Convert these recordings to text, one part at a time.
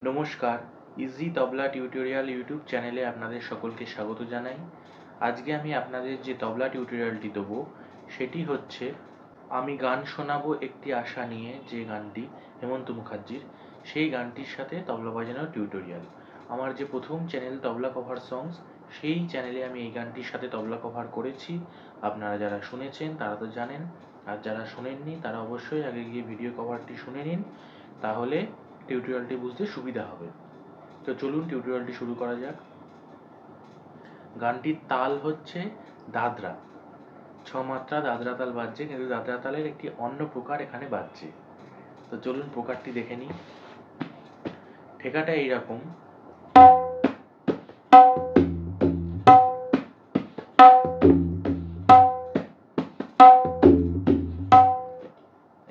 নমস্কার, ইজি তবলা tutorial YouTube চ্যানেলে আপনাদের সকলকে স্বাগত জানাই। আজকে আমি আপনাদের যে তবলা টিউটোরিয়ালটি দেবো সেটি হচ্ছে আমি গান শোনাবো একটি আশা নিয়ে, যে গানটি হেমন্ত মুখার্জির, সেই গানটির সাথে তবলা বাজানোর টিউটোরিয়াল। আমার যে প্রথম চ্যানেল তবলা কভার সংস, সেই চ্যানেলে আমি এই গানটির সাথে তবলা কভার করেছি। আপনারা যারা শুনেছেন তারা তো জানেন, আর যারা শোনেননি তারা অবশ্যই আগে গিয়ে ভিডিও কভারটি শুনে নিন, তাহলে টিউটোরিয়ালটি বুঝতে সুবিধা হবে। তো চলুন টিউটোরিয়ালটি শুরু করা যাক। গানটির তাল হচ্ছে দাদরা, 6 মাত্রা দাদরা তাল বাজছে, কিন্তু দাদরা তালের একটি অন্য প্রকার এখানে বাজছে। তো চলুন প্রকারটি দেখে নিই। ঠেকাটা এইরকম,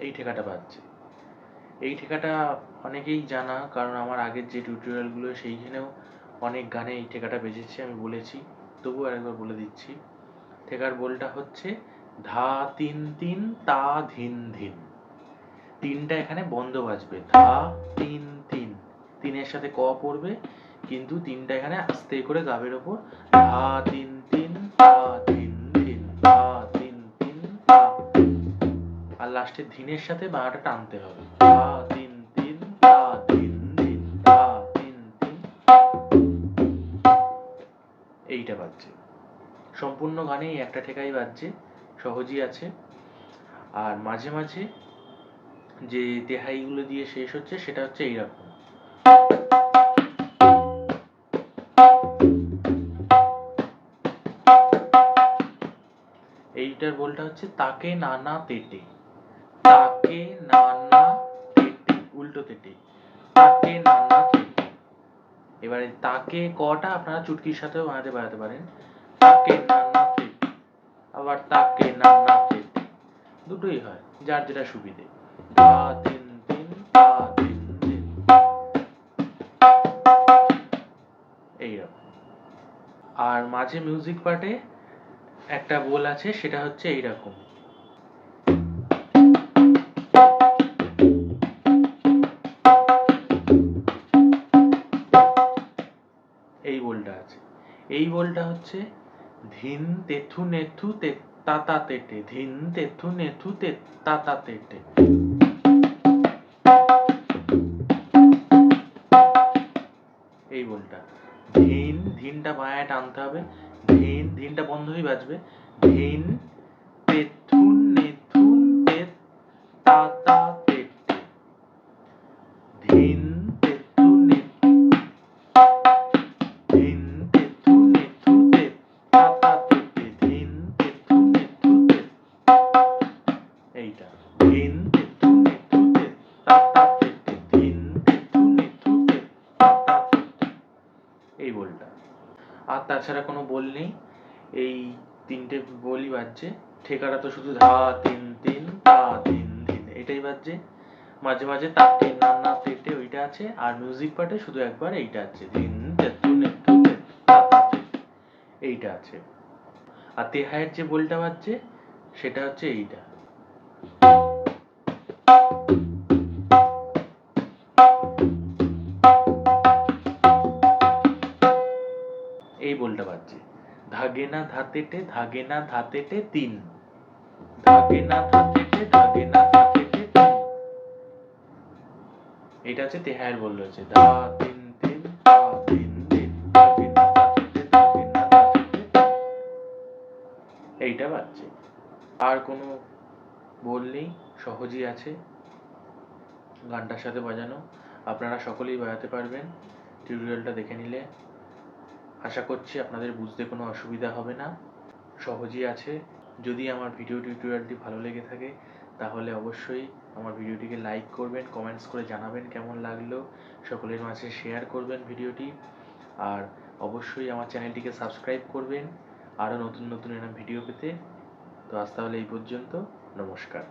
এই ঠেকাটা বাজছে। এই ঠেকাটা অনেকেই জানা, কারণ আমার আগের যে টিউটোরিয়ালগুলো সেইখানেও অনেক গানে এই ঠেকাটা বেজেছে, আমি বলেছি, তবুও আরেকবার বলে দিচ্ছি। ঠেকার বোলটা হচ্ছে ধা তিন তিন তা ধিন ধিন। তিনটা এখানে বন্ধ বাজবে, ধা তিন তিন, তিনের সাথে ক পড়বে, কিন্তু তিনটা এখানে আস্তে করে গাবের ওপর, ধা তিন তিন তা ধিন ধিন, ধা তিন তিন তা, আর লাস্টে ধিনের সাথে বাঁটা টানতে হবে, ধা তিন তিন তা ধিন ধিন, ধা তিন তিন। এইটা বাজছে সম্পূর্ণ গানেই একটা ঠেকাই বাজছে, সহজই আছে। আর মাঝে মাঝে যে তেহাইগুলো দিয়ে শেষ হচ্ছে সেটা হচ্ছে এইরকম। এইটার বলটা হচ্ছে তাকে নানা তেটে, তাকে নানা তেটে, উল্টো তেটে, তাকে নানা তেটে। এবারে তাকে কটা আপনারা চুটকির সাথেও বাজাতে পারেন, তাকে নানা তেটে, আবার তাকে নানা তেটে, দুটোই হয়, যার যেটা সুবিধে। ধা তিন তিন তা তিন তিন, এইরকম। আর মাঝে মিউজিক পার্টে একটা বোল আছে, সেটা হচ্ছে এইরকম। এই বোলটা আছে, এই বোলটা হচ্ছে ধিন তেথু নেথু তে তাতা তেটে, ধিন তেথু নেথু তে তাতা তেটে। এই বোলটা ধিন, ধিনটা বাঁয়ে টানতে হবে, ধিন, ধিনটা বন্ধ হয়ে বাজবে, ধিন তেথু নেথু তে তাতা তেটে, ধিন তেথু নেথু, ধিন তেথু নেথু তে তাতা তেটে, ধিন তেথু নেথু তে, এইটা ধিন তেথু নেথু তে তাতা তেটে, ধিন তেথু নেথু তে তাতা তেটে, এই বোলটা। আর তাছাড়া কোনো বোল নেই, এই তিনটে বোলই বাজছে। ঠেকাটা তো শুধু ধা তিন তিন তা ধিন ধিন এটাই বাজছে। মাঝে মাঝে তাকে নানা তেটে ওইটা আছে, আর মিউজিক পার্টে শুধু একবার এইটা আছে, ধিন তেতু নেতু তে তাতা তেটে, এইটা আছে। আর তেহায়ের যে বোলটা বাজছে সেটা হচ্ছে এইটা। এই বোলটা বাজছে ধাগে না ধাতেটে, ধাগে না ধাতেটে তিন, ধাগে না ধাতেটে, ধাগে না ধাতেটে তিন। এটা হচ্ছে তেহায়ের বোল রয়েছে, ধা তিন তিন তা তিন তিন, ধাগে না ধাতেটে, ধাগে না ধাতেটে তিন। এইটা বাজছে। আর কোনো বোল নেই, সহজই আছে গানটার সাথে বাজানো। আপনারা সকলেই বাজাতে পারবেন টিউটোরিয়ালটা দেখে নিলে। আশা করছি আপনাদের বুঝতে কোনো অসুবিধা হবে না, সহজই আছে। যদি আমার টিউটোরিয়ালটি ভালো লেগে থাকে তাহলে অবশ্যই আমার ভিডিওটিকে লাইক করবেন, কমেন্টস করে জানাবেন কেমন লাগলো, সকলের মাঝে শেয়ার করবেন ভিডিওটি, আর অবশ্যই আমার চ্যানেলটিকে সাবস্ক্রাইব করবেন আরও নতুন নতুন এরকম ভিডিও পেতে। তো আজ তাহলে এই পর্যন্ত, নমস্কার।